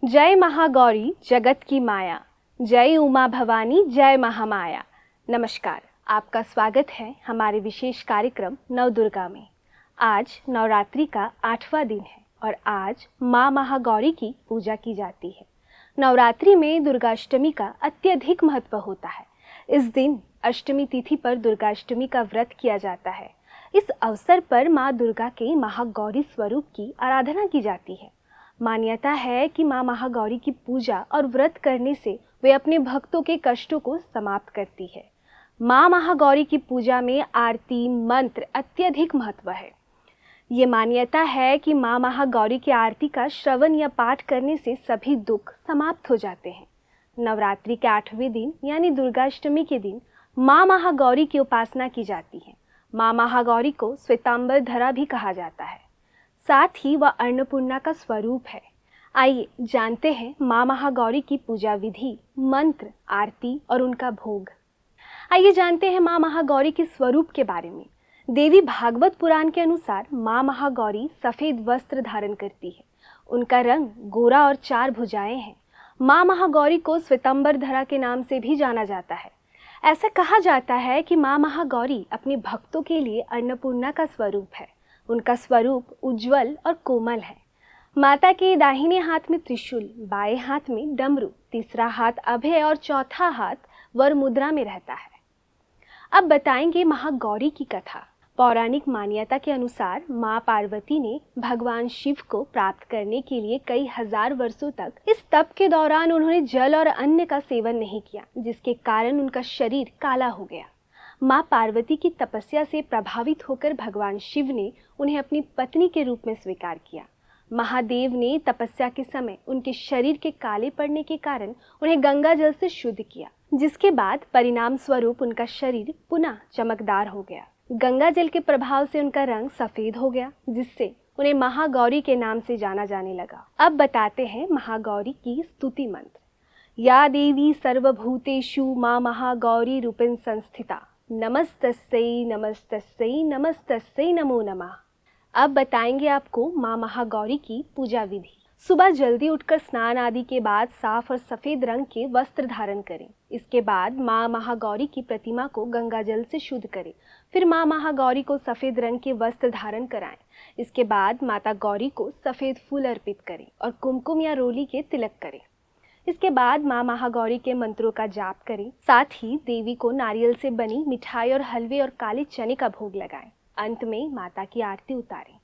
जय महागौरी जगत की माया, जय उमा भवानी जय महामाया। नमस्कार, आपका स्वागत है हमारे विशेष कार्यक्रम नवदुर्गा में। आज नवरात्रि का 8वां दिन है और आज माँ महागौरी की पूजा की जाती है। नवरात्रि में दुर्गाष्टमी का अत्यधिक महत्व होता है। इस दिन अष्टमी तिथि पर दुर्गाष्टमी का व्रत किया जाता है। इस अवसर पर माँ दुर्गा के महागौरी स्वरूप की आराधना की जाती है। मान्यता है कि माँ महागौरी की पूजा और व्रत करने से वे अपने भक्तों के कष्टों को समाप्त करती है। माँ महागौरी की पूजा में आरती मंत्र अत्यधिक महत्व है। ये मान्यता है कि माँ महागौरी की आरती का श्रवण या पाठ करने से सभी दुख समाप्त हो जाते हैं। नवरात्रि के 8वें दिन यानी दुर्गाष्टमी के दिन माँ महागौरी की उपासना की जाती है। माँ महागौरी को श्वेतांबर धरा भी कहा जाता है। साथ ही वह अन्नपूर्णा का स्वरूप है। आइए जानते हैं माँ महागौरी की पूजा विधि, मंत्र, आरती और उनका भोग। आइए जानते हैं माँ महागौरी के स्वरूप के बारे में। देवी भागवत पुराण के अनुसार माँ महागौरी सफेद वस्त्र धारण करती है। उनका रंग गोरा और 4 भुजाएं हैं। माँ महागौरी को श्वेतांबर धरा के नाम से भी जाना जाता है। ऐसा कहा जाता है कि माँ महागौरी अपने भक्तों के लिए अन्नपूर्णा का स्वरूप है। उनका स्वरूप उज्जवल और कोमल है। माता के दाहिने हाथ में त्रिशूल, बाएं हाथ में डमरू, तीसरा हाथ अभय और चौथा हाथ वर मुद्रा में रहता है। अब बताएंगे महागौरी की कथा। पौराणिक मान्यता के अनुसार माँ पार्वती ने भगवान शिव को प्राप्त करने के लिए कई हजार वर्षों तक इस तप के दौरान उन्होंने जल और अन्न का सेवन नहीं किया, जिसके कारण उनका शरीर काला हो गया। माँ पार्वती की तपस्या से प्रभावित होकर भगवान शिव ने उन्हें अपनी पत्नी के रूप में स्वीकार किया। महादेव ने तपस्या के समय उनके शरीर के काले पड़ने के कारण उन्हें गंगा जल से शुद्ध किया, जिसके बाद परिणाम स्वरूप उनका शरीर पुनः चमकदार हो गया। गंगा जल के प्रभाव से उनका रंग सफेद हो गया, जिससे उन्हें महागौरी के नाम से जाना जाने लगा। अब बताते हैं महागौरी की स्तुति मंत्र। या देवी सर्वभूतेषु माँ महागौरी रूपेण संस्थिता, नमस्तस्यै नमस्तस्यै नमस्तस्यै नमो नमः। अब बताएंगे आपको माँ महागौरी की पूजा विधि। सुबह जल्दी उठकर स्नान आदि के बाद साफ और सफेद रंग के वस्त्र धारण करें। इसके बाद माँ महागौरी की प्रतिमा को गंगा जल से शुद्ध करें। फिर माँ महागौरी को सफेद रंग के वस्त्र धारण कराएं। इसके बाद माता गौरी को सफेद फूल अर्पित करें और कुमकुम या रोली के तिलक करें। इसके बाद माँ महागौरी के मंत्रों का जाप करें। साथ ही देवी को नारियल से बनी मिठाई और हलवे और काले चने का भोग लगाएं। अंत में माता की आरती उतारें।